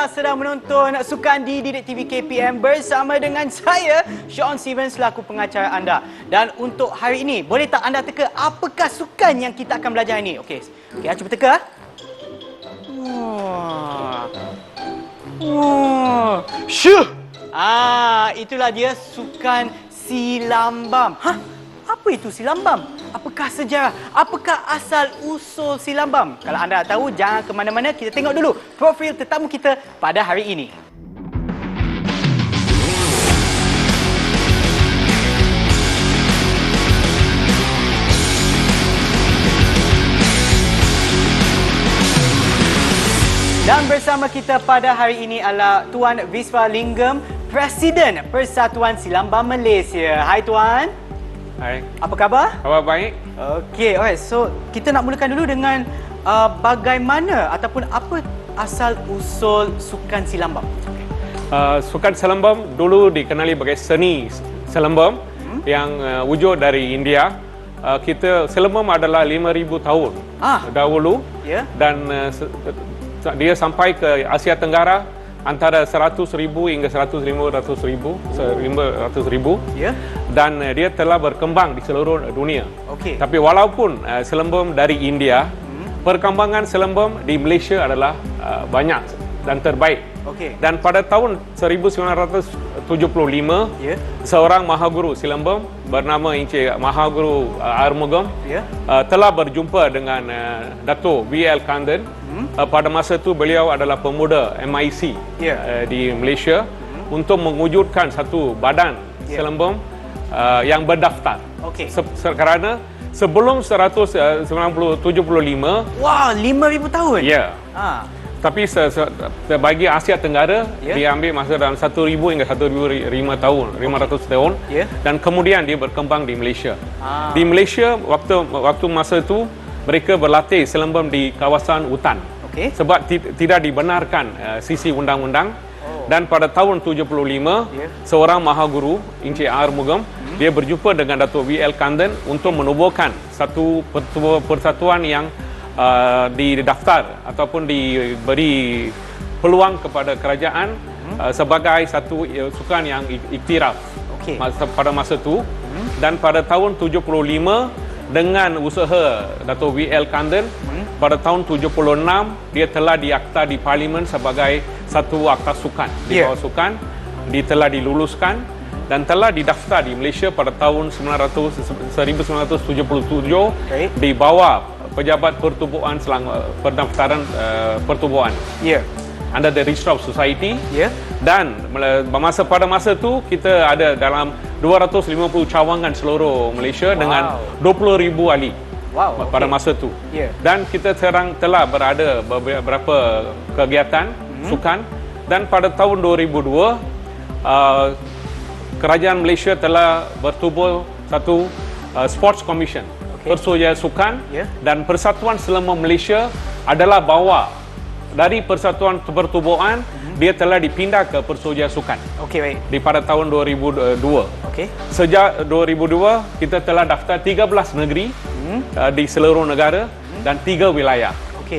sedang menonton Sukan di Didik TV KPM bersama dengan saya, Sean Steven, selaku pengacara anda. Dan untuk hari ini, boleh tak anda teka apakah sukan yang kita akan belajar ini? Okey, cuba teka. Syuh! Itulah dia sukan silambam. Apa itu silambam? Apakah sejarah? Apakah asal-usul silambam? Kalau anda tak tahu, jangan ke mana-mana. Kita tengok dulu profil tetamu kita pada hari ini. Dan bersama kita pada hari ini adalah Tuan Visva Linggam, Presiden Persatuan Silambam Malaysia. Hai Tuan. Hai. Apa khabar? Khabar baik. Okey, alright. So, kita nak mulakan dulu dengan bagaimana ataupun apa asal-usul sukan silambam? Sukan silambam dulu dikenali sebagai seni silambam yang wujud dari India. Silambam adalah 5,000 tahun dahulu dan dia sampai ke Asia Tenggara antara 100,000 hingga 100,000 dan dia telah berkembang di seluruh dunia. Tapi walaupun silambam dari India, perkembangan silambam di Malaysia adalah banyak dan terbaik. Dan pada tahun 1975, seorang mahaguru silambam bernama Encik Mahaguru Arumugam telah berjumpa dengan Dato' V.L. Kandan. Pada masa itu beliau adalah pemuda MIC di Malaysia untuk mewujudkan satu badan silambam yang berdaftar. Kerana sebelum 1975, wah, 5,000 tahun. Ya. Tapi bagi Asia Tenggara diambil masa dalam 1,000 hingga 1,500 tahun dan kemudian dia berkembang di Malaysia. Di Malaysia waktu masa itu mereka berlatih silambam di kawasan hutan sebab tidak dibenarkan sisi undang-undang. Dan pada tahun 75 seorang mahaguru Encik Arumugam dia berjumpa dengan Dato' V.L. Kandan untuk menubuhkan satu persatuan yang didaftar ataupun diberi peluang kepada kerajaan sebagai satu sukan yang iktiraf pada masa itu. Dan pada tahun 75 dengan usaha Dato' V.L. Kandan, pada tahun 76 dia telah diakta di Parlimen sebagai satu akta sukan. Di bawah sukan dia telah diluluskan dan telah didaftar di Malaysia pada tahun 1977 di bawah Pejabat Pertubuhan Pendaftaran Pertubuhan under the Registrar of Society. Dan pada masa itu kita ada dalam 250 cawangan seluruh Malaysia dengan 20,000 ahli pada masa itu. Dan kita sekarang telah berada beberapa kegiatan sukan. Dan pada tahun 2002 Kerajaan Malaysia telah bertubuh satu Sports Commission, Persuruhan Sukan, dan Persatuan Silambam Malaysia adalah bawa dari Persatuan Pertubuhan, dia telah dipindah ke Persuruhan Sukan. Di pada tahun 2002. Sejak 2002 kita telah daftar 13 negeri di seluruh negara dan 3 wilayah.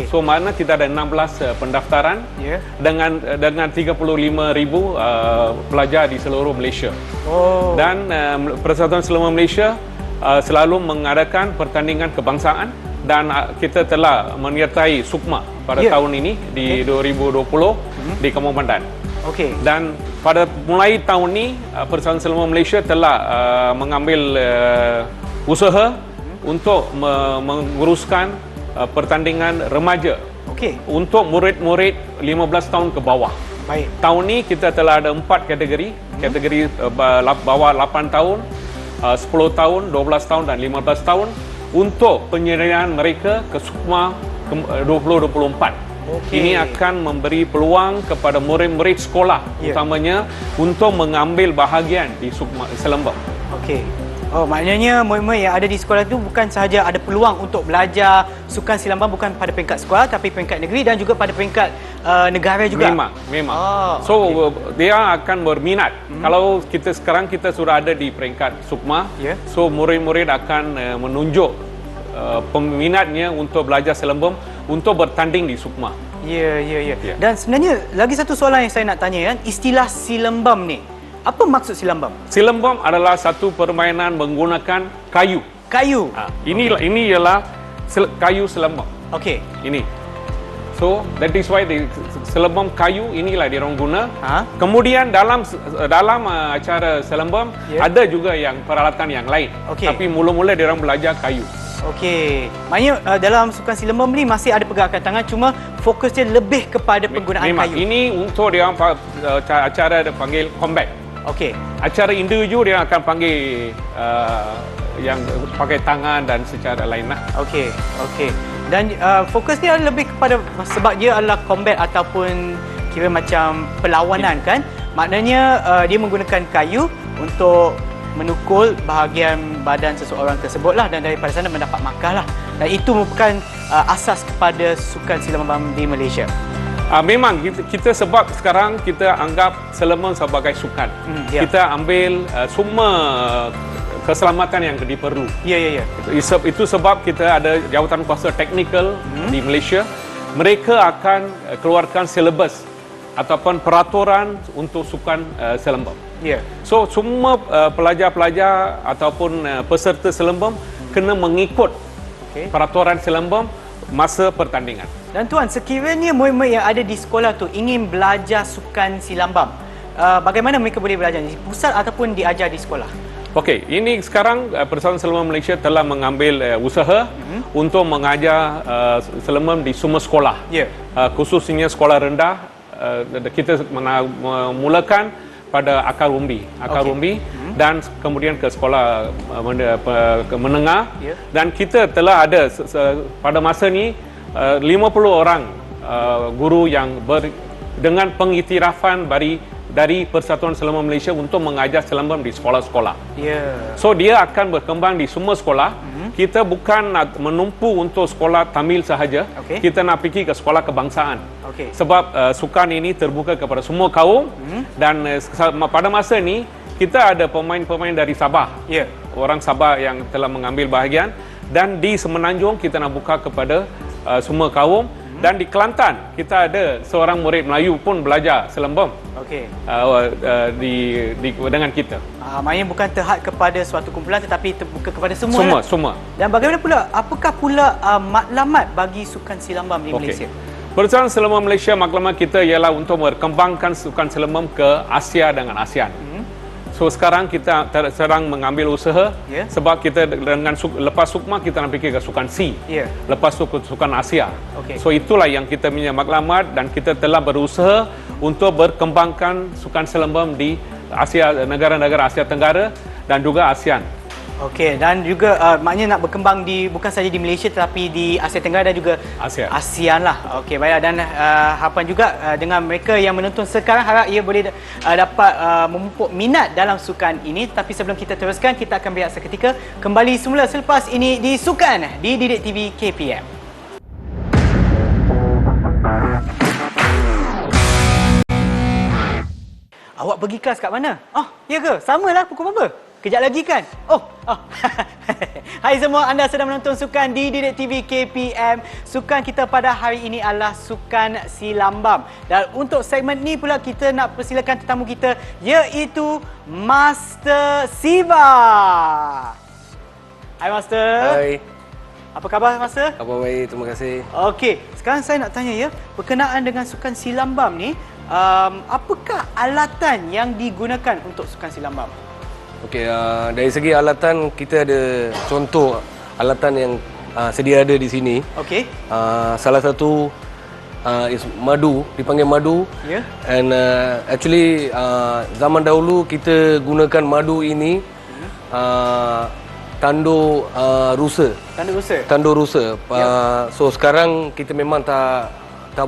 So mana kita ada 16 pendaftaran dengan 35,000 pelajar di seluruh Malaysia. Dan Persatuan Silambam Malaysia selalu mengadakan pertandingan kebangsaan dan kita telah menyertai SUKMA pada tahun ini di 2020 di Kampung Pandan. Dan pada mulai tahun ini Persatuan Silambam Malaysia telah mengambil usaha untuk menguruskan pertandingan remaja untuk murid-murid 15 tahun ke bawah. Tahun ini kita telah ada 4 kategori. Kategori bawah 8 tahun, 10 tahun, 12 tahun dan 15 tahun untuk penyerahan mereka ke SUKMA 2024. Ini akan memberi peluang kepada murid-murid sekolah utamanya untuk mengambil bahagian di SUKMA silambam. Maknanya murid-murid yang ada di sekolah itu bukan sahaja ada peluang untuk belajar sukan silambam bukan pada peringkat sekolah tapi peringkat negeri dan juga pada peringkat negara juga. Memang. Dia akan berminat. Kalau sekarang kita sudah ada di peringkat SUKMA, so murid-murid akan menunjuk peminatnya untuk belajar silambam untuk bertanding di SUKMA. Ya. Dan sebenarnya lagi satu soalan yang saya nak tanya, istilah silembam ni, apa maksud silembam? Silembam adalah satu permainan menggunakan kayu. Kayu. Ini ialah kayu silembam. Okey. Ini. So that is why silembam kayu inilah dia orang guna. Kemudian dalam acara silembam ada juga yang peralatan yang lain. Tapi mula-mula dia orang belajar kayu. Okey. Maknanya dalam sukan silembam ni masih ada pergerakan tangan, cuma fokusnya lebih kepada penggunaan memang, kayu. Ini untuk dia orang acara dia panggil combat. Okey. Acara individu dia akan panggil yang pakai tangan dan secara lain lah. Okey. Dan fokusnya lebih kepada, sebab dia adalah combat ataupun kira macam perlawanan kan. Maknanya dia menggunakan kayu untuk menukul bahagian badan seseorang tersebut lah, dan daripada sana mendapat markah lah. Dan itu merupakan asas kepada sukan silembam di Malaysia. Memang kita sebab sekarang kita anggap silembam sebagai sukan. Kita ambil semua keselamatan yang diperlu. Ya. Itu sebab kita ada jawatan kuasa teknikal di Malaysia. Mereka akan keluarkan silabus ataupun peraturan untuk sukan silembam. So semua pelajar-pelajar ataupun peserta silembam kena mengikut peraturan silembam masa pertandingan. Dan Tuan, sekiranya murid-murid yang ada di sekolah tu ingin belajar sukan silambam, bagaimana mereka boleh belajar? Di pusat ataupun diajar di sekolah? Okey, ini sekarang Persatuan Silembam Malaysia telah mengambil usaha untuk mengajar silembam di semua sekolah. Khususnya sekolah rendah. Kita memulakan pada akar umbi, dan kemudian ke sekolah menengah. Dan kita telah ada pada masa ni 50 orang guru yang dengan pengiktirafan dari Persatuan Silembam Malaysia untuk mengajar silembam di sekolah-sekolah. So dia akan berkembang di semua sekolah. Kita bukan nak menumpu untuk sekolah Tamil sahaja. Kita nak pergi ke sekolah kebangsaan. Sebab sukan ini terbuka kepada semua kaum. Dan pada masa ni kita ada pemain-pemain dari Sabah. Orang Sabah yang telah mengambil bahagian, dan di Semenanjung kita nak buka kepada semua kaum. Dan di Kelantan kita ada seorang murid Melayu pun belajar silembam dengan kita. Maknanya bukan terhad kepada suatu kumpulan tetapi terbuka kepada semua. Semua. Dan bagaimana pula, apakah pula matlamat bagi sukan silambam di Malaysia? Persatuan Silembam Malaysia, maklumat kita ialah untuk berkembangkan sukan silembam ke Asia dengan ASEAN. So sekarang kita sedang mengambil usaha sebab kita dengan lepas Sukma kita nak pergi ke sukan C. Lepas tu sukan Asia. So itulah yang kita punya maklumat, dan kita telah berusaha untuk berkembangkan sukan silembam di Asia, negara-negara Asia Tenggara dan juga ASEAN. Dan juga maknanya nak berkembang bukan saja di Malaysia tetapi di Asia Tenggara dan juga ASEAN lah. Baiklah, dan harapan juga dengan mereka yang menonton sekarang, harap ia boleh dapat memupuk minat dalam sukan ini. Tapi sebelum kita teruskan, kita akan berehat seketika. Kembali semula selepas ini di Sukan di Didik TV KPM. Awak pergi kelas kat mana? Ya ke? Samalah pukul berapa? Kejap lagi kan? Hai semua, anda sedang menonton Sukan di Didik TV KPM. Sukan kita pada hari ini adalah sukan silambam. Dan untuk segmen ni pula kita nak persilakan tetamu kita, iaitu Master Siva. Hai Master. Hai. Apa khabar Master? Khabar baik, terima kasih. Sekarang saya nak tanya berkenaan dengan sukan silambam ni, apakah alatan yang digunakan untuk sukan silambam? Dari segi alatan, kita ada contoh alatan yang sedia ada di sini. Salah satu is madu, dipanggil madu. And actually zaman dahulu kita gunakan madu ini tandur rusa. Tandur rusa. So sekarang kita memang tak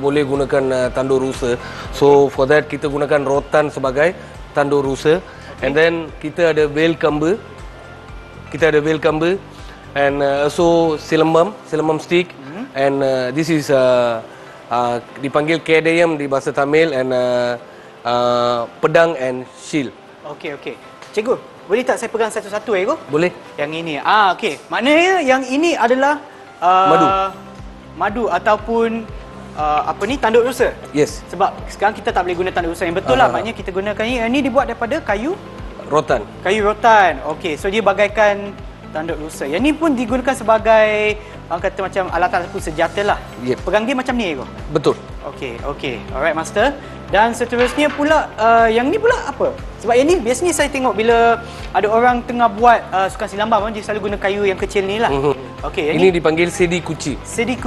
boleh gunakan tandur rusa. So for that kita gunakan rotan sebagai tandur rusa. And then kita ada bale kamba. And also silembam stick. And this is dipanggil kedayam di bahasa Tamil, and pedang and shield. Cikgu, boleh tak saya pegang satu-satu Cikgu? Boleh. Yang ini. Maknanya yang ini adalah madu ataupun tanduk rusa. Yes. Sebab sekarang kita tak boleh guna tanduk rusa yang betul lah. Maknanya kita gunakan ini dibuat daripada kayu Rotan. Kayu rotan. Okey, so dia bagaikan tanduk rusa. Yang ni pun digunakan sebagai orang kata macam alat ataupun senjata lah. Yep. Pegang dia macam ni ke? Betul. Okey. Alright, Master. Dan seterusnya pula, yang ni pula apa? Sebab yang ni biasanya saya tengok bila ada orang tengah buat sukan silambam, dia selalu guna kayu yang kecil ni lah. Okey, yang Ini dipanggil sedi kuci. Sedi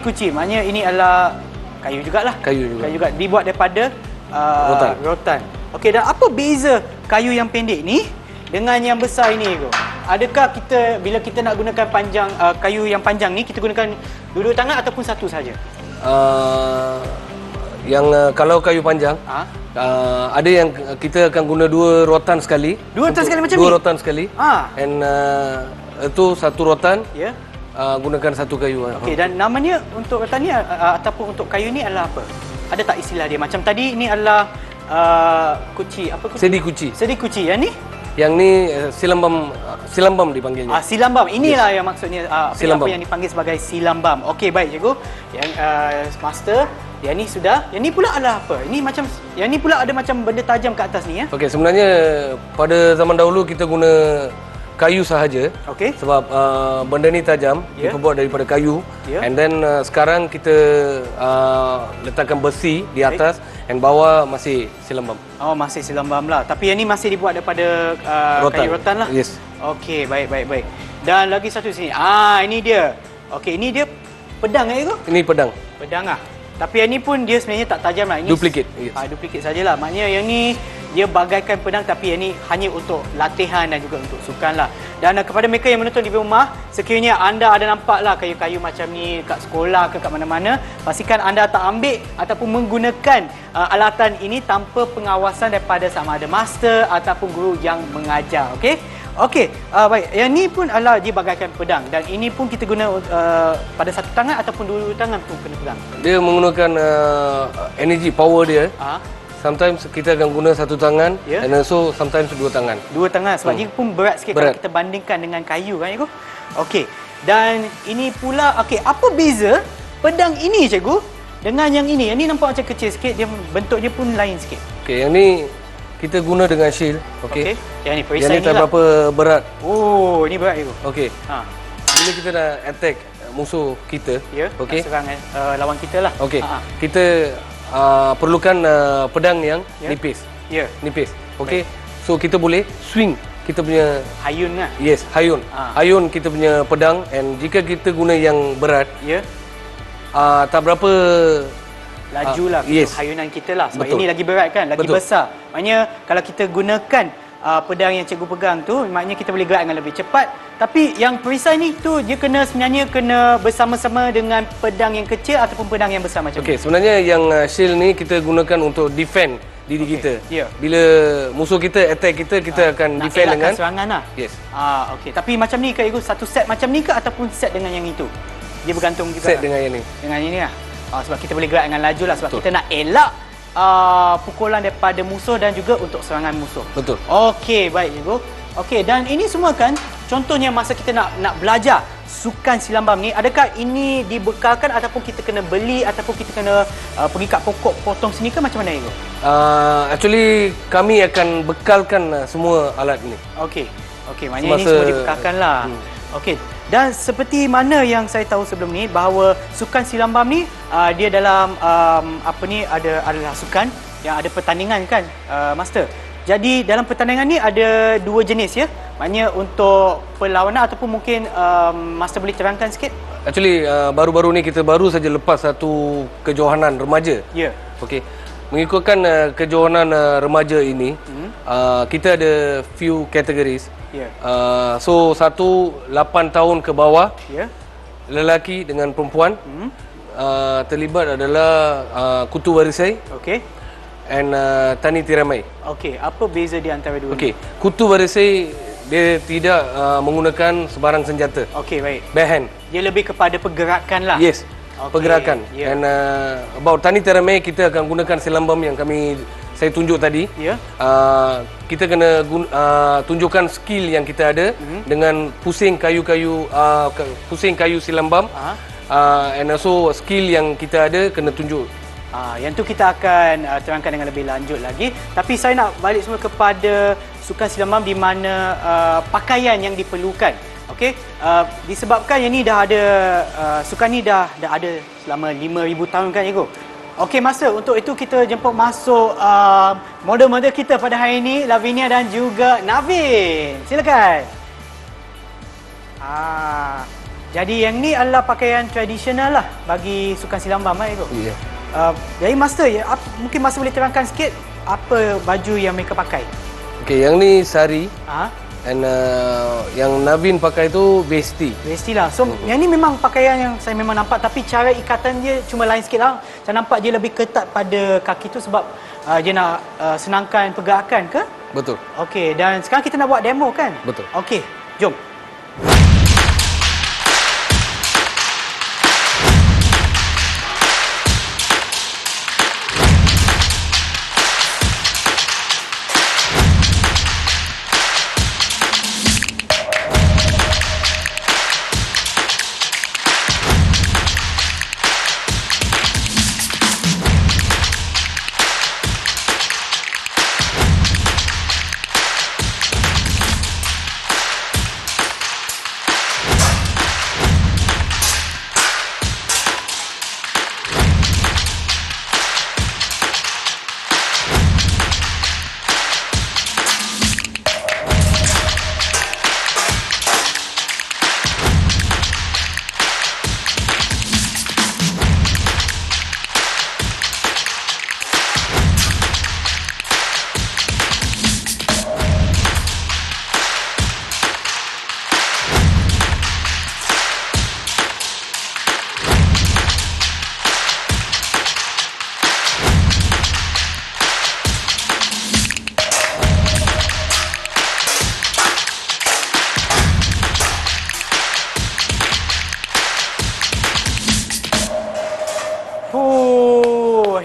kuci. Maknanya ini adalah kayu jugalah. Kayu juga. Dibuat daripada rotan. Okey, dan apa beza kayu yang pendek ni dengan yang besar ini, Go? Adakah kita bila kita nak gunakan panjang kayu yang panjang ni, kita gunakan dua tangan ataupun satu saja? Kalau kayu panjang, ada yang kita akan guna dua rotan sekali. Dua rotan sekali macam ni? Dua rotan sekali. And itu satu rotan. Ya. Gunakan satu kayu. Okey, dan namanya untuk rotan ni ataupun untuk kayu ni adalah apa? Ada tak istilah dia? Macam tadi ni adalah kuci, apa kuci? Sedi kuci. Sedi kuci. Yang ni? Yang ni silambam dipanggilnya. Silambam. Inilah yang maksudnya apa yang dipanggil sebagai silambam. Okey, baik cikgu. Yang Master, yang ni sudah. Yang ni pula adalah apa? Ini macam yang ni pula ada macam benda tajam kat atas ni ya. Okey, sebenarnya pada zaman dahulu kita guna kayu sahaja. Okey. Sebab benda ni tajam, diperbuat daripada kayu. And then sekarang kita letakkan besi di atas and bawah masih silambam. Oh, masih silambam lah. Tapi yang ni masih dibuat daripada kayu rotan lah. Yes. Okey, baik. Dan lagi satu sini. Ini dia. Okey, ini dia pedang tu? Ini pedang. Pedang ah. Tapi yang ni pun dia sebenarnya tak tajam lah. Ini Duplicate. Yes. Duplicate sajalah. Maknanya yang ni dia bagaikan pedang, tapi yang ni hanya untuk latihan dan juga untuk sukan lah. Dan kepada mereka yang menonton di rumah, sekiranya anda ada nampak lah kayu-kayu macam ni kat sekolah ke kat mana-mana, pastikan anda tak ambil ataupun menggunakan alatan ini tanpa pengawasan daripada sama ada master ataupun guru yang mengajar. Okey, baik. Yang ni pun adalah dia bagaikan pedang, dan ini pun kita guna pada satu tangan ataupun dua tangan pun kena pegang. Dia menggunakan energy power dia. Sometimes kita akan guna satu tangan and also sometimes dua tangan. Dua tangan sebab dia pun berat sikit kalau kita bandingkan dengan kayu kan, cikgu. Okey. Dan ini pula, apa beza pedang ini, cikgu, dengan yang ini? Yang ni nampak macam kecil sikit, dia bentuk dia pun lain sikit. Okey, yang ni kita guna dengan shield. Okey. Yang ni perisai ni tak lah. berapa berat. Oh, ini berat, cikgu. Okey. Bila kita nak attack musuh kita, okey, serang lawan kita lah. Okey. Kita perlukan pedang yang nipis. Nipis. Okey. So kita boleh swing kita punya hayun lah. Yes, hayun. Hayun kita punya pedang, and jika kita guna yang berat, tak berapa laju lah hayunan kita lah. Sebab Betul. ini lagi berat kan, lagi Betul. besar. Maknanya kalau kita gunakan pedang yang cikgu pegang tu, maknanya kita boleh gerak dengan lebih cepat. Tapi yang perisai ni tu dia sebenarnya kena bersama-sama dengan pedang yang kecil ataupun pedang yang besar macam Okey, sebenarnya yang shield ni kita gunakan untuk defend diri kita. Bila musuh kita attack kita akan defend dengan serangan lah. Yes. Okey. Tapi macam ni ke, cikgu, satu set macam ni ke ataupun set dengan yang itu? Dia bergantung juga. Set dengan yang ni. Dengan ini lah. Sebab kita boleh gerak dengan laju lah, sebab kita nak elak pukulan daripada musuh dan juga untuk serangan musuh. Betul. Okey, baik cikgu. Okey, dan ini semua kan contohnya masa kita nak belajar sukan silambam ni, adakah ini dibekalkan ataupun kita kena beli ataupun kita kena pergi kat pokok potong sini ke macam mana, cikgu? Actually kami akan bekalkan semua alat ni. Okey, maknanya ini semua dibekalkan lah. Okey. Dan seperti mana yang saya tahu sebelum ni, bahawa sukan silambam ni dia dalam adalah sukan yang ada pertandingan kan, Master. Jadi dalam pertandingan ni ada dua jenis ya. Maknanya untuk perlawanan ataupun mungkin Master boleh terangkan sikit? Actually baru-baru ni kita baru saja lepas satu kejohanan remaja. Ya. Okey. Mengikutkan kejohanan remaja ini, kita ada few categories. So 8 tahun ke bawah, lelaki dengan perempuan, terlibat adalah kutu warisai. Okey. And tani tiramai. Okey, apa beza di antara dua? Okey, kutu warisai dia tidak menggunakan sebarang senjata. Okey, baik. Bare hand. Dia lebih kepada pergerakan lah. Yes. Pergerakan. And about tani tiramai, kita akan gunakan silambam yang saya tunjuk tadi. Kita kena tunjukkan skill yang kita ada dengan pusing kayu silambam and also skill yang kita ada kena tunjuk. Yang tu kita akan terangkan dengan lebih lanjut lagi. Tapi saya nak balik semula kepada sukan silambam di mana pakaian yang diperlukan. Okey, disebabkan yang ni dah ada sukan ni dah ada selama 5,000 tahun kan Ego. Okey Master, untuk itu kita jemput masuk model-model kita pada hari ini, Lavinia dan juga Navin. Silakan. Jadi yang ni adalah pakaian tradisional lah bagi sukan silambam Ego. Ya. Jadi Master, mungkin Master boleh terangkan sikit apa baju yang mereka pakai? Okey, yang ni sari. And yang Navin pakai tu vesti. Vesti lah. So yang ni memang pakaian yang saya memang nampak, tapi cara ikatan dia cuma lain sikit lah. Saya nampak dia lebih ketat pada kaki tu sebab dia nak senangkan pergerakan ke? Betul. Okey, dan sekarang kita nak buat demo kan? Betul. Okey, jom.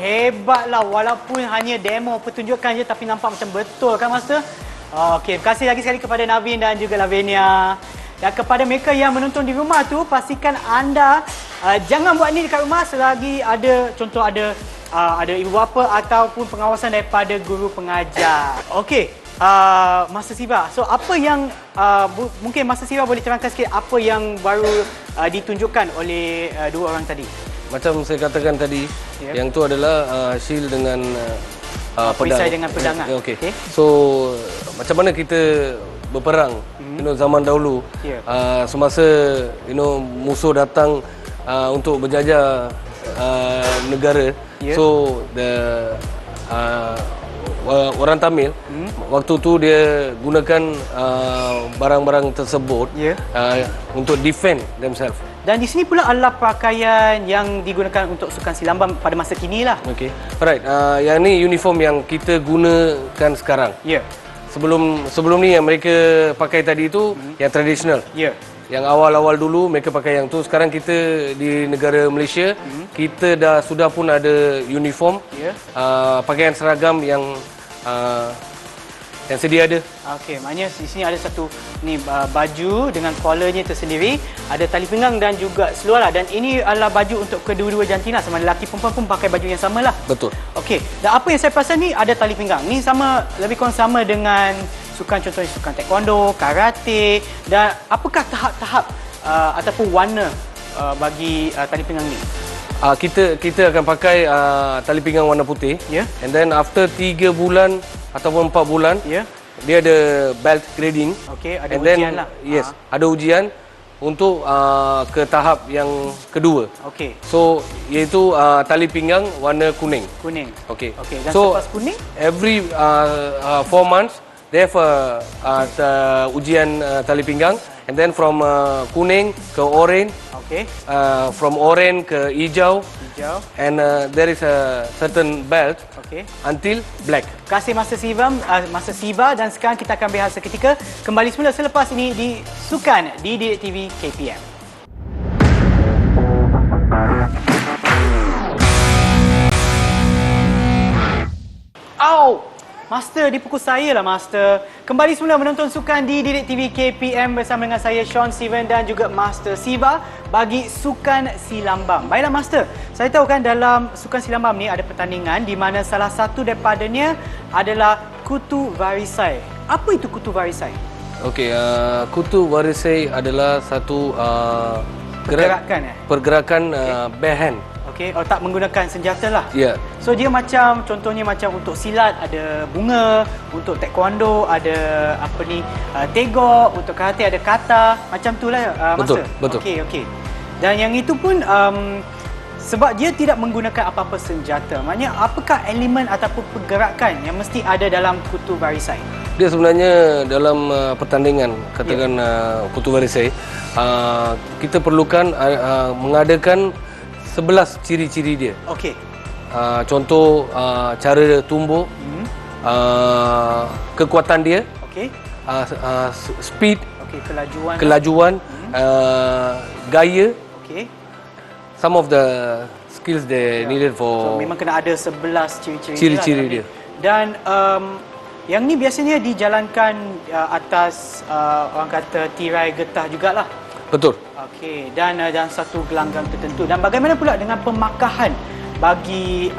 Hebatlah, walaupun hanya demo pertunjukan je tapi nampak macam betul kan Master? Okey, terima kasih lagi sekali kepada Navin dan juga Lavinia. Dan kepada mereka yang menonton di rumah tu, pastikan anda jangan buat ni dekat rumah selagi ada, contoh ada ibu bapa ataupun pengawasan daripada guru pengajar. Okey, Master Siva. So apa yang mungkin Master Siva boleh terangkan sikit apa yang baru ditunjukkan oleh dua orang tadi? Macam saya katakan tadi, yang tu adalah shield dengan pedang. Perisai dengan pedang. Okey. So macam mana kita berperang, zaman dahulu, semasa musuh datang untuk menjajah negara. So orang Tamil waktu tu dia gunakan barang-barang tersebut untuk defend themselves. Dan di sini pula adalah pakaian yang digunakan untuk sukan silambam pada masa kini lah. Okey. Alright, yang ni uniform yang kita gunakan sekarang. Sebelum ni yang mereka pakai tadi tu yang tradisional. Yang awal-awal dulu mereka pakai yang tu. Sekarang kita di negara Malaysia, kita sudah pun ada uniform, pakaian seragam yang sedia ada. Okey, maknanya di sini ada satu ni baju dengan collarnya tersendiri, ada tali pinggang dan juga seluar lah. Dan ini adalah baju untuk kedua-dua jantina, sama lelaki perempuan pun pakai baju yang sama lah. Betul. Okey, dan apa yang saya perasan ni ada tali pinggang. Ni sama, lebih kurang sama dengan sukan, contohnya sukan taekwondo, karate. Dan apakah tahap-tahap ataupun warna bagi tali pinggang ni? Kita akan pakai tali pinggang warna putih. And then after 3 bulan ataupun 4 bulan, dia ada belt grading. Okey, ada and ujian then, lah. Yes, ada ujian untuk ke tahap yang kedua. Okey. So iaitu tali pinggang warna kuning. Kuning. Okey. Okey, dan so selepas kuning every 4 months they have ujian tali pinggang, and then from kuning ke orange. Okey. From orange ke hijau. And there is a certain belt until black. Terima kasih Master Siva, dan sekarang kita akan berehat seketika. Kembali semula selepas ini di Sukan di Didik TV KPM. Au! Master, dipukul saya lah Master. Kembali semula menonton Sukan di Didik TV KPM bersama dengan saya Sean Steven dan juga Master Siva. bagi sukan silambam. Baiklah Master, saya tahu kan dalam sukan silambam ni ada pertandingan di mana salah satu daripadanya adalah kutu varisai. Apa itu kutu varisai? Okey, kutu varisai adalah satu pergerakan barehand. Okey, tak menggunakan senjata lah. Ya. So dia macam, contohnya macam untuk silat ada bunga, untuk taekwondo ada tegok, untuk karate ada kata, macam tu lah Betul, Master. betul. Okey. Dan yang itu pun sebab dia tidak menggunakan apa-apa senjata. Maknanya apakah elemen ataupun pergerakan yang mesti ada dalam kutu varisai? Dia sebenarnya dalam pertandingan, katakan kutu varisai, kita perlukan mengadakan 11 ciri-ciri dia. Okey. Contoh cara tumbuk, kekuatan dia, Okey. speed, Okey, kelajuan, gaya. Okey. Some of the skills they needed So for memang kena ada 11 ciri-ciri ciri-ciri dia. Dan yang ni biasanya dijalankan atas orang kata tirai getah jugalah. Betul. Okey, dan satu gelanggang tertentu. Dan bagaimana pula dengan pemakahan bagi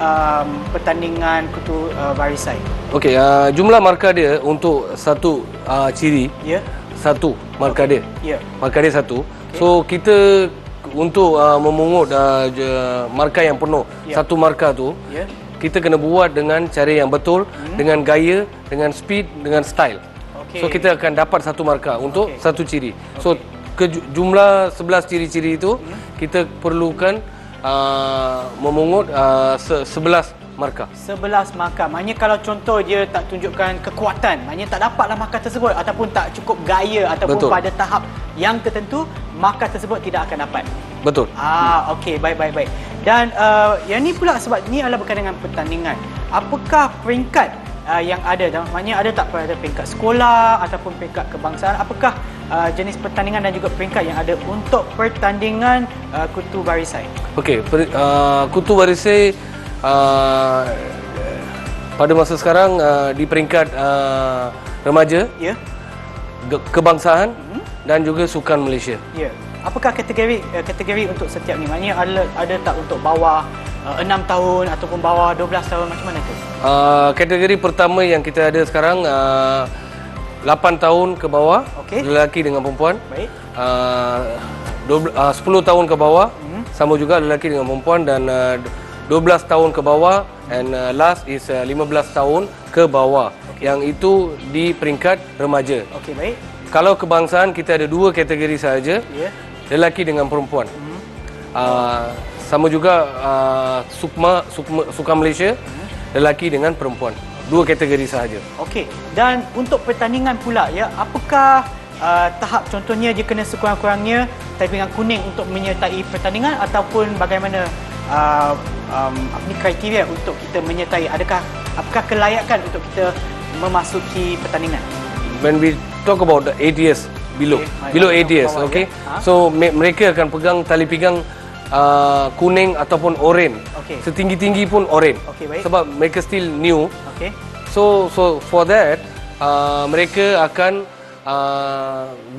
pertandingan kutu varisai? Okey, jumlah markah dia untuk satu ciri, Ya. satu markah dia. Ya. Markah dia satu. So kita untuk memungut markah yang penuh, Ya. satu markah tu, Ya. kita kena buat dengan cara yang betul, dengan gaya, dengan speed, dengan style. Okey. So kita akan dapat satu markah untuk Okey. satu ciri. So jumlah 11 ciri-ciri itu kita perlukan memungut 11 markah. 11 markah. Maknanya kalau contoh dia tak tunjukkan kekuatan, maknanya tak dapatlah markah tersebut, ataupun tak cukup gaya, ataupun Betul. pada tahap yang tertentu, markah tersebut tidak akan dapat. Betul. Okey, baik. Dan yang ni pula sebab ni adalah berkaitan dengan pertandingan. Apakah peringkat yang ada? Maknanya ada tak pada peringkat sekolah ataupun peringkat kebangsaan? Apakah jenis pertandingan dan juga peringkat yang ada untuk pertandingan kutu varisai? Okey, kutu varisai pada masa sekarang di peringkat remaja, Ya. kebangsaan dan juga sukan Malaysia. Ya. Apakah kategori untuk setiap ni? Maknanya ada tak untuk bawah 6 tahun ataupun bawah 12 tahun, macam mana tu? Kategori pertama yang kita ada sekarang 8 tahun ke bawah, Okey. lelaki dengan perempuan. Baik. 10 tahun ke bawah, sama juga lelaki dengan perempuan, dan 12 tahun ke bawah, and last is 15 tahun ke bawah. Yang itu di peringkat remaja. Okey, baik. Kalau kebangsaan kita ada 2 kategori sahaja, Ya. lelaki dengan perempuan. Sama juga sukan Malaysia, lelaki dengan perempuan. 2 kategori sahaja. Okey. Dan untuk pertandingan pula, ya, apakah tahap, contohnya dia kena sekurang-kurangnya taipingan kuning untuk menyertai pertandingan, ataupun bagaimana kriteria untuk kita menyertai? Apakah kelayakan untuk kita memasuki pertandingan? When we talk about the 8 years below, Okay. below 8 years, Bawah, okay. ya. So mereka akan pegang tali pinggang kuning ataupun oranye. Okey. Setinggi-tinggi pun oranye. Okey, baik. Sebab mereka still new. Okey. So for that mereka akan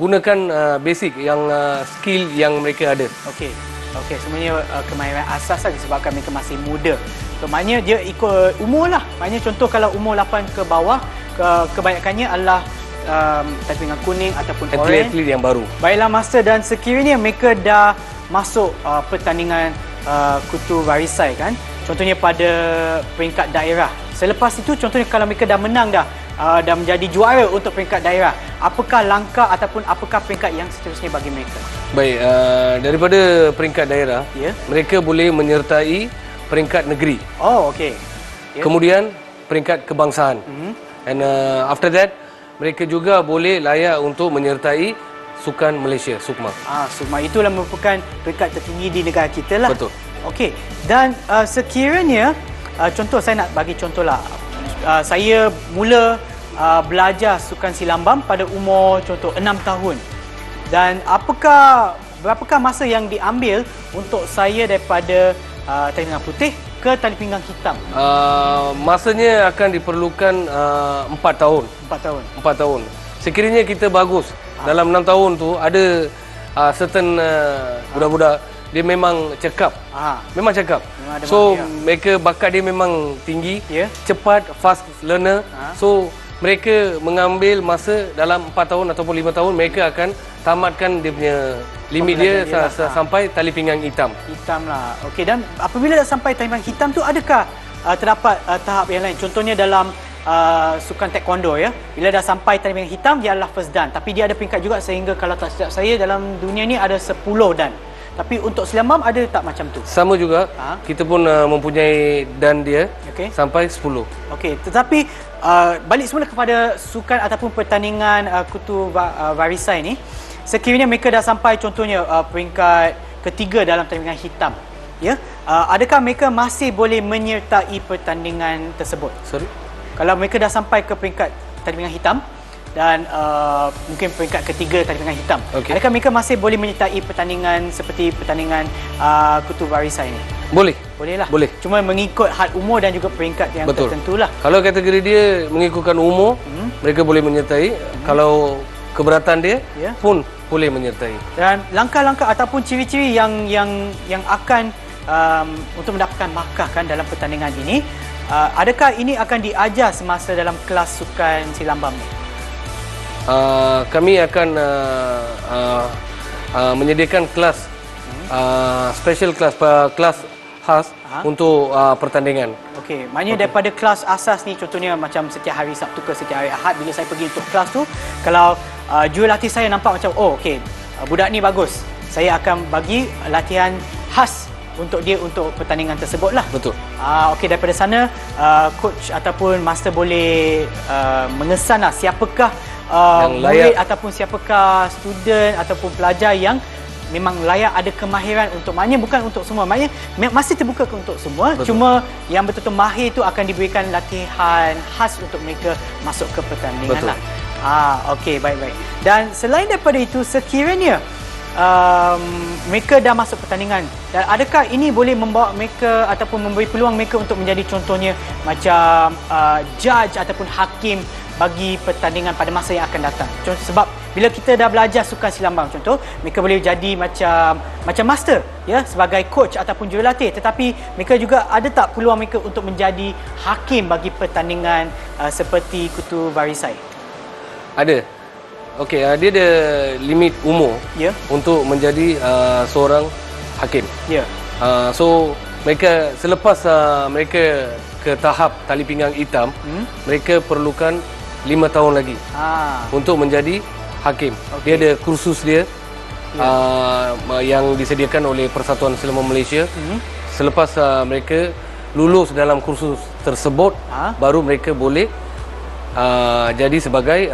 gunakan basic yang skill yang mereka ada. Okey. Sebenarnya kemahiran asas saja disebabkan mereka masih muda. So maknanya dia ikut umur lah. Maknanya contoh kalau umur 8 ke bawah, kebanyakannya adalah taipingan kuning ataupun oranye. Atlet-atlet yang baru. Baiklah Master, dan sekiranya mereka dah masuk pertandingan kutu varisai kan, contohnya pada peringkat daerah, selepas itu contohnya kalau mereka dah menang dah menjadi juara untuk peringkat daerah, apakah langkah ataupun apakah peringkat yang seterusnya bagi mereka? Baik, daripada peringkat daerah, Ya. mereka boleh menyertai peringkat negeri. Oh, okey. Ya. Kemudian peringkat kebangsaan. And after that, mereka juga boleh layak untuk menyertai sukan Malaysia, SUKMA. SUKMA itulah merupakan peringkat tertinggi di negara kita lah. Betul. Okey. Dan sekiranya contoh, saya nak bagi contoh lah. Saya mula belajar sukan silambam pada umur contoh 6 tahun. Dan berapakah masa yang diambil untuk saya daripada tali pinggang putih ke tali pinggang hitam? Masanya akan diperlukan 4 tahun. 4 tahun. 4 tahun. Sekiranya kita bagus dalam 6 tahun tu, ada certain budak-budak dia memang cekap. Memang cekap. Memang ada So mahir. mereka bakat dia memang tinggi, Ya. cepat, fast learner. So mereka mengambil masa dalam 4 tahun ataupun 5 tahun mereka akan tamatkan dia punya limit dia Pembelajaran dia lah. sampai tali pinggang hitam. Hitam lah. Okey, dan apabila dah sampai talian hitam tu, adakah terdapat tahap yang lain? Contohnya dalam sukan taekwondo ya. Bila dah sampai talian hitam, dia adalah first dan. Tapi dia ada peringkat juga sehingga kalau tak silap saya dalam dunia ni ada 10 dan. Tapi untuk silambam ada tak macam tu? Sama juga, kita pun mempunyai dan dia sampai 10. Okey, tetapi balik semula kepada sukan ataupun pertandingan kutu varisai ni, sekiranya mereka dah sampai contohnya peringkat ketiga dalam tandingan hitam, ya, adakah mereka masih boleh menyertai pertandingan tersebut? Sorry? Kalau mereka dah sampai ke peringkat tandingan hitam dan mungkin peringkat ketiga tandingan hitam, adakah mereka masih boleh menyertai pertandingan seperti pertandingan kutu varisai ni? Boleh. Boleh lah. Boleh. Cuma mengikut had umur dan juga peringkat yang tertentu lah. Kalau kategori dia mengikutkan umur, mereka boleh menyertai. Kalau keberatan dia pun boleh menyertai. Dan langkah-langkah ataupun ciri-ciri yang akan untuk mendapatkan markah kan dalam pertandingan ini, adakah ini akan diajar semasa dalam kelas sukan silambam ni? Kami akan menyediakan kelas special kelas khas untuk pertandingan. Okey, maknanya daripada kelas asas ni, contohnya macam setiap hari Sabtu ke setiap hari Ahad, bila saya pergi untuk kelas tu, kalau jurulatih saya nampak macam okey, budak ni bagus, saya akan bagi latihan khas untuk dia untuk pertandingan tersebut lah. Betul. Okey, daripada sana coach ataupun master boleh mengesan lah siapakah murid ataupun siapakah student ataupun pelajar yang memang layak ada kemahiran untuk, maknanya bukan untuk semua, maknanya masih terbuka untuk semua. Betul. Cuma yang betul-betul mahir tu akan diberikan latihan khas untuk mereka masuk ke pertandingan. Betul. Lah. Okey, baik-baik. Dan selain daripada itu, sekiranya mereka dah masuk pertandingan, dan adakah ini boleh membawa mereka ataupun memberi peluang mereka untuk menjadi contohnya macam judge ataupun hakim bagi pertandingan pada masa yang akan datang? Contoh, sebab bila kita dah belajar sukan silambam, contoh mereka boleh jadi macam master ya, sebagai coach ataupun jurulatih, tetapi mereka juga ada tak peluang mereka untuk menjadi hakim bagi pertandingan seperti kutu varisai? Ada. Okey, dia ada limit umur untuk menjadi seorang hakim. Ya. So mereka selepas mereka ke tahap tali pinggang hitam, mereka perlukan 5 tahun lagi untuk menjadi hakim. Dia ada kursus dia yang disediakan oleh Persatuan Silambam Malaysia. Selepas mereka lulus dalam kursus tersebut, baru mereka boleh jadi sebagai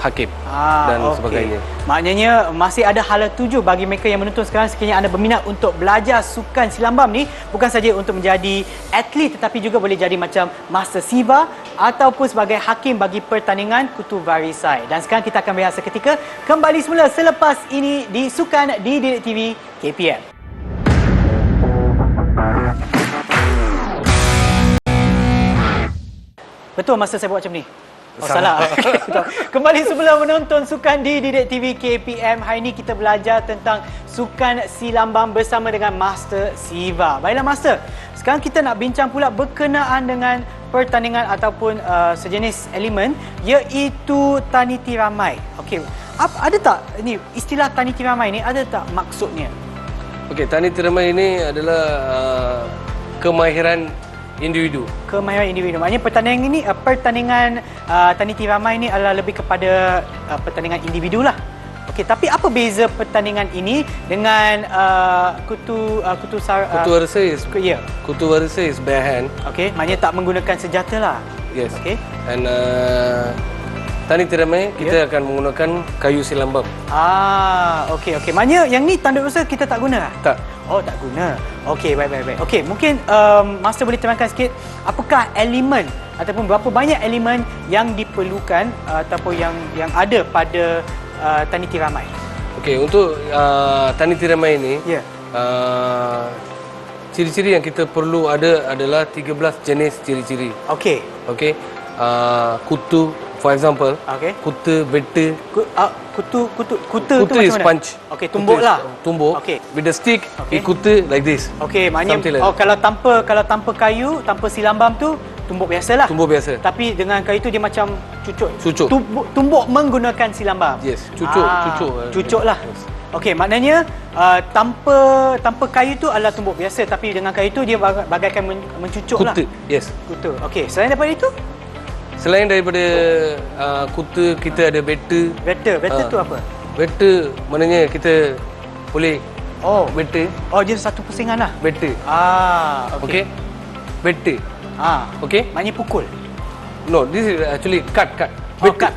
hakim dan sebagainya. Maknanya masih ada hala tuju bagi mereka yang menonton sekarang, sekiranya anda berminat untuk belajar sukan silambam ni, bukan saja untuk menjadi atlet tetapi juga boleh jadi macam Master Siva ataupun sebagai hakim bagi pertandingan kutu varisai. Dan sekarang kita akan berehat seketika, kembali semula selepas ini di Sukan di Didik TV KPM. Betul masa saya buat macam ni? Salah. Kembali semula menonton Sukan di Didik TV KPM. Hari ini kita belajar tentang sukan silambam bersama dengan Master Siva. Baiklah Master, sekarang kita nak bincang pula berkenaan dengan pertandingan ataupun sejenis elemen, iaitu taniti ramai. Okey, ada tak ini istilah taniti ramai ni, ada tak maksudnya? Okey, taniti ramai ini adalah kemahiran individu. Kemahiran individu. Maknanya pertandingan taniti ramai ini adalah lebih kepada pertandingan individu lah. Okey, tapi apa beza pertandingan ini dengan kutu varisai? Kutu varisai is bare hand. Okey, maknanya tak menggunakan senjata lah. Yes. Okey. And taniti ramai kita akan menggunakan kayu silambam. Okey. Maknanya yang ni tanduk usaha kita tak guna lah? Tak. Oh, tak guna. Okey, baik. Okey, mungkin Master boleh terangkan sikit apakah elemen ataupun berapa banyak elemen yang diperlukan ataupun yang ada pada taniti ramai? Okey, untuk taniti ramai ini, ciri-ciri yang kita perlu ada adalah 13 jenis ciri-ciri. Okey. Kutu For example, Okay. kuta, beta. Kuta tu Kuta macam is mana? punch. Okey, tumbuk Kuta is lah. Tumbuk. Okey. With the stick, Okay. kuta like this. Okey, maknanya Something like kalau tanpa kayu, tanpa silambam tu tumbuk biasalah. Tumbuk biasa. Tapi dengan kayu tu dia macam cucuk. Cucuk. Tumbuk menggunakan silambam. Yes, cucuk. Cucuk lah. Yes. Okey, maknanya tanpa kayu tu adalah tumbuk biasa, tapi dengan kayu tu dia bagaikan mencucuk lah. Kuta, yes. Kuta. Okey, selain daripada itu, Selain daripada kuta, kita ada beta. Better tu apa? Beta maknanya kita boleh beta. Oh, dia satu pusingan lah. Beta. Okey. Okay. Beta. Okay. Maknanya pukul. No, this is actually cut. Cut,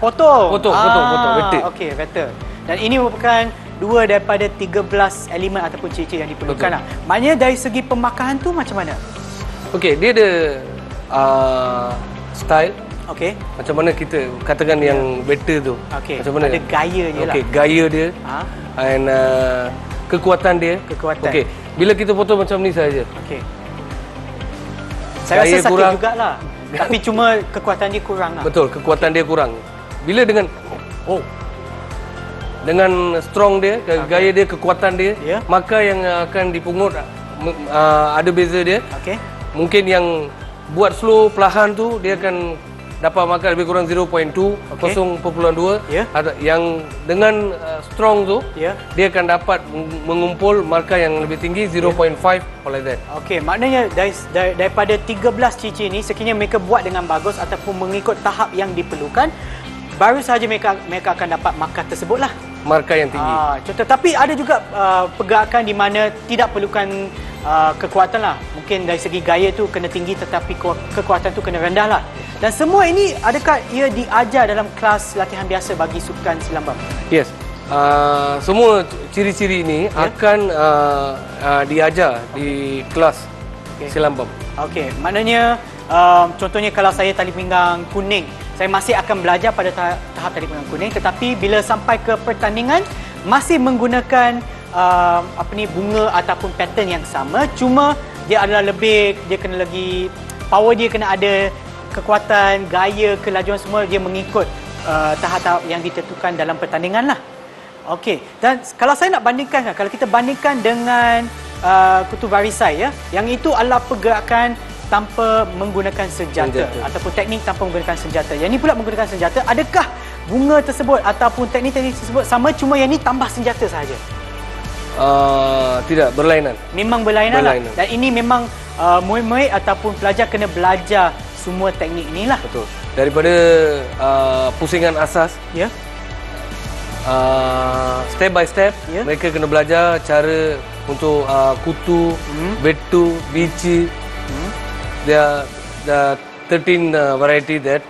potong. Potong, beta. Okey, better. Dan ini merupakan 2 daripada 13 elemen ataupun ciri-ciri yang diperlukan lah. Maknanya dari segi pemakaran tu macam mana? Okey, dia ada style. Okey. Macam mana kita katakan yang beta tu. Okey. Macam mana? Ada gaya dia lah. Okey, gaya dia. And kekuatan dia. Kekuatan. Okey, bila kita potong macam ni saja. Okey. Saya Gaya rasa sakit kurang. jugalah. Tapi cuma kekuatan dia kurang lah. Betul, kekuatan dia kurang. Bila dengan dengan strong dia, gaya dia, kekuatan dia, maka yang akan dipungut ada beza dia. Okey. Mungkin yang buat slow perlahan tu dia akan dapat markah lebih kurang 0.2, 0.2. Yang dengan strong tu dia akan dapat mengumpul markah yang lebih tinggi 0.5 like that. Okey, maknanya daripada 13 ciri-ciri ni sekiranya mereka buat dengan bagus ataupun mengikut tahap yang diperlukan, baru sahaja mereka akan dapat markah tersebutlah. Markah yang tinggi. Contoh, tapi ada juga pergerakan di mana tidak perlukan kekuatan lah. Mungkin dari segi gaya tu kena tinggi tetapi kekuatan tu kena rendah lah. Dan semua ini adakah ia diajar dalam kelas latihan biasa bagi sukan silambam? Yes. Semua ciri-ciri ini akan diajar di kelas silambam. Okey, maknanya contohnya kalau saya tali pinggang kuning, saya masih akan belajar pada tahap tali pinggang kuning, tetapi bila sampai ke pertandingan masih menggunakan bunga ataupun pattern yang sama, cuma dia adalah dia kena lagi power, dia kena ada kekuatan, gaya, kelajuan semua dia mengikut tahap-tahap yang ditentukan dalam pertandingan lah. Okey, dan kalau saya nak bandingkan, kalau kita bandingkan dengan kutu varisai yang itu adalah pergerakan tanpa menggunakan senjata ataupun teknik tanpa menggunakan senjata. Yang ini pula menggunakan senjata. Adakah bunga tersebut ataupun teknik-teknik tersebut sama, cuma yang ini tambah senjata sahaja? Tidak, berlainan. Memang berlainan lah. Dan ini memang murid-murid ataupun pelajar kena belajar semua teknik inilah. Betul. Daripada pusingan asas, step by step, mereka kena belajar cara untuk kutu, betu, bici. There are 13 variety that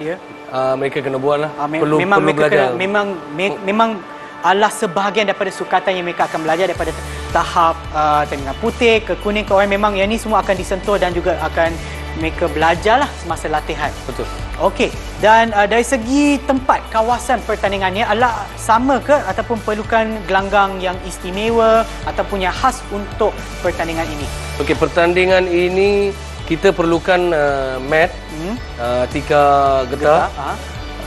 mereka kena buat lah. Perlu belajar. Memang adalah sebahagian daripada sukatan yang mereka akan belajar daripada tahap tandingan putih ke kuning ke oranye. Memang yang ini semua akan disentuh dan juga akan mereka belajar lah semasa latihan. Betul. Okey, dan dari segi tempat kawasan pertandingannya adalah sama ke ataupun perlukan gelanggang yang istimewa ataupun yang khas untuk pertandingan ini? Okey, pertandingan ini kita perlukan mat tika getah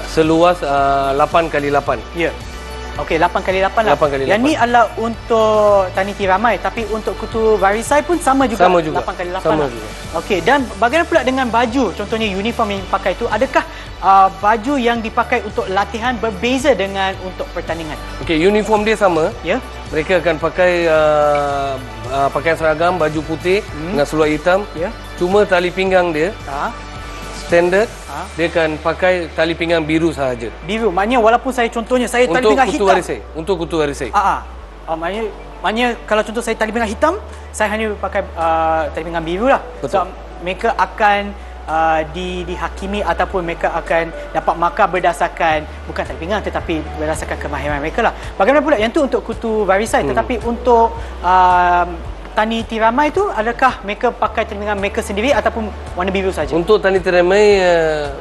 seluas 8x8. Ya. Okey, 8x8 lah. 8x8. Yang ni adalah untuk Tani Tiramai, tapi untuk kutu varisai pun sama juga. 8x8 sama lah. juga. Okey, dan bagaimana pula dengan baju? Contohnya uniform yang dipakai itu, adakah baju yang dipakai untuk latihan berbeza dengan untuk pertandingan? Okey, uniform dia sama. Ya. Mereka akan pakai pakaian seragam, baju putih dengan seluar hitam. Ya. Cuma tali pinggang dia standard, dia akan pakai tali pinggang biru sahaja. Biru, maknanya walaupun saya contohnya saya tali pinggang hitam. Untuk kutu varisai. Maknanya kalau contoh saya tali pinggang hitam, saya hanya pakai tali pinggang biru lah. Betul. So mereka akan dihakimi ataupun mereka akan dapat markah berdasarkan bukan tali pinggang tetapi berdasarkan kemahiran mereka lah. Bagaimana pula yang tu untuk kutu varisai, tetapi untuk Tani Tiramai tu adakah mereka pakai tali pinggang mereka sendiri ataupun warna biru saja? Untuk Tani Tiramai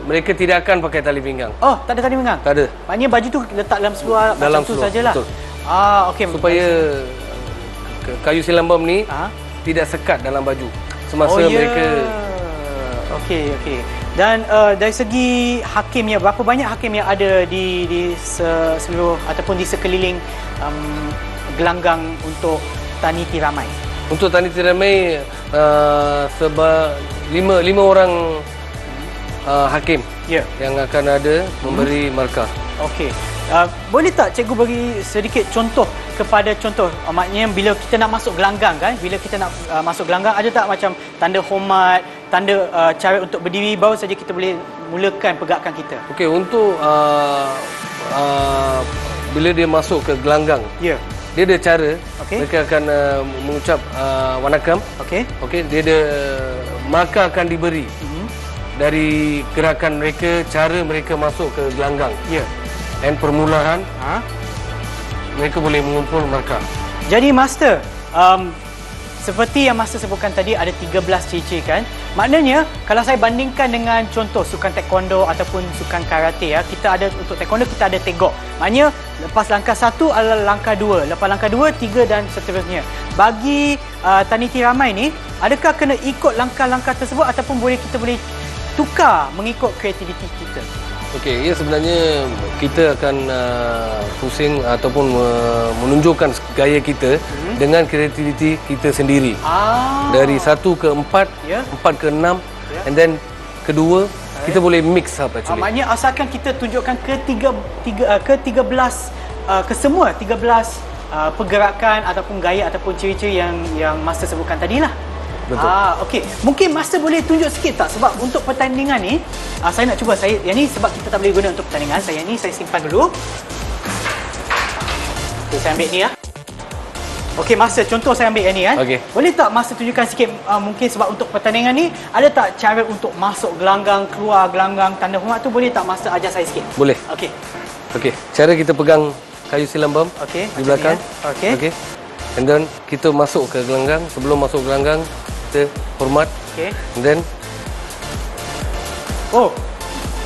mereka tidak akan pakai tali pinggang. Oh, tak ada tali pinggang? Tak ada. Maknanya baju tu letak dalam seluar dalam macam tu sajalah. Betul. Okey. Supaya kayu silambam ni tidak sekat dalam baju semasa mereka. Okey. Dan dari segi hakimnya, berapa banyak hakim yang ada di seluruh ataupun di sekeliling gelanggang untuk Tani Tiramai? Untuk Tani Tiramai lima orang hakim yang akan ada memberi markah. Okey. Boleh tak cikgu bagi sedikit contoh kepada maknanya bila kita nak masuk gelanggang kan, bila kita nak masuk gelanggang, ada tak macam tanda hormat, tanda cara untuk berdiri, baru saja kita boleh mulakan pergerakan kita? Okey, untuk bila dia masuk ke gelanggang, dia ada cara. Mereka akan mengucap wanakam. Okey, dia ada markah akan diberi dari gerakan mereka, cara mereka masuk ke gelanggang. Dan permulaan mereka boleh mengumpul markah. Jadi Master, seperti yang Master sebutkan tadi, ada 13 ciri-ciri kan. Maknanya kalau saya bandingkan dengan contoh sukan taekwondo ataupun sukan karate, kita ada untuk taekwondo kita ada tegok. Maknanya lepas langkah 1 adalah langkah 2, lepas langkah 2, 3 dan seterusnya. Bagi Tani Tiramai ni, adakah kena ikut langkah-langkah tersebut ataupun kita boleh tukar mengikut kreativiti kita? Okey, sebenarnya kita akan pusing ataupun menunjukkan gaya kita dengan kreativiti kita sendiri. Dari 1 ke 4, 4 ke 6, and then kedua kita boleh mix up actually. Maknanya asalkan kita tunjukkan ke semua 13 pergerakan ataupun gaya ataupun ciri-ciri yang Master sebutkan tadilah. Betul. Okey. Mungkin Master boleh tunjuk sikit tak? Sebab untuk pertandingan ni, saya nak cuba. Yang ni sebab kita tak boleh guna untuk pertandingan. Saya simpan dulu. Okay, saya ambil ni Okey, Master, contoh saya ambil yang ni Okey. Boleh tak Master tunjukkan sikit, mungkin sebab untuk pertandingan ni, ada tak cara untuk masuk gelanggang, keluar gelanggang, tanda hormat tu, boleh tak Master ajar saya sikit? Boleh. Okey. Okey, cara kita pegang kayu silambam di belakang. Okey. And then kita masuk ke gelanggang. Sebelum masuk gelanggang, kita hormat. And then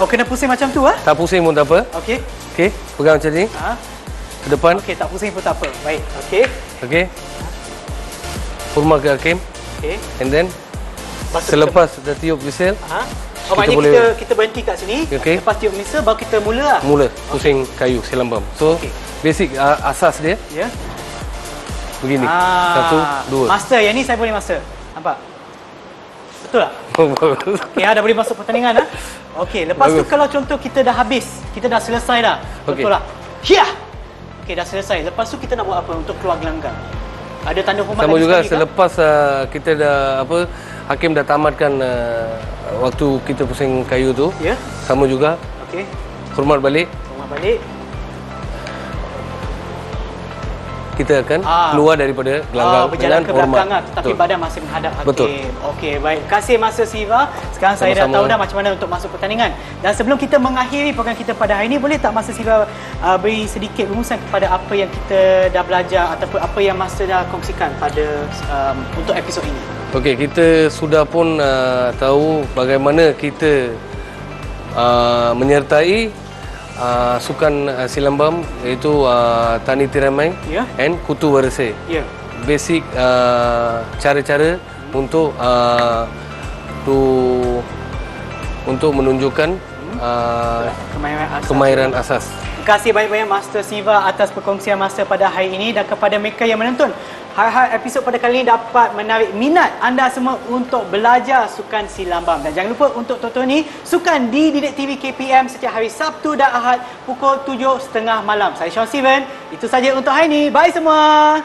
kena pusing macam tu tak pusing pun tak apa. Okey, pegang macam ni. Ke depan. Okey, tak pusing pun tak apa. Baik. Okey. Hormat ke hakim. And then selepas dah tiup whistle, maknanya kita berhenti kat sini. Lepas tiup whistle baru kita mula. Pusing kayu silambam. So basic asas dia. Begini. 1, 2. Master, yang ni saya boleh Master. Nampak? Betul tak? Okey, dah boleh masuk pertandingan Okey, lepas tu kalau contoh kita dah habis, kita dah selesai dah. Betul lah. Okey, dah selesai. Lepas tu kita nak buat apa untuk keluar gelanggang? Ada tanda hormat sama juga sekali, selepas kita dah hakim dah tamatkan waktu kita pusing kayu tu. Sama juga. Okey. Hormat balik. Kita akan keluar daripada gelanggang berjalan ke belakang tetapi badan masih menghadap hakim. Betul. Okey, baik. Terima kasih Master Siva. Sekarang saya dah tahu dah macam mana untuk masuk pertandingan. Dan sebelum kita mengakhiri program kita pada hari ini, boleh tak Master Siva beri sedikit rumusan kepada apa yang kita dah belajar ataupun apa yang Master dah kongsikan pada untuk episod ini? Okey, kita sudah pun tahu bagaimana kita menyertai sukan silambam, iaitu Tani Tiramai and Kutu Warese. Basic cara-cara untuk menunjukkan kemahiran asas. Terima kasih banyak-banyak Master Siva atas perkongsian Master pada hari ini, dan kepada mereka yang menonton, harap episod pada kali ini dapat menarik minat anda semua untuk belajar sukan silambam. Dan jangan lupa untuk tonton ni sukan di Didik TV KPM setiap hari Sabtu dan Ahad pukul 7.30 malam. Saya Sean Steven. Itu saja untuk hari ini. Bye semua.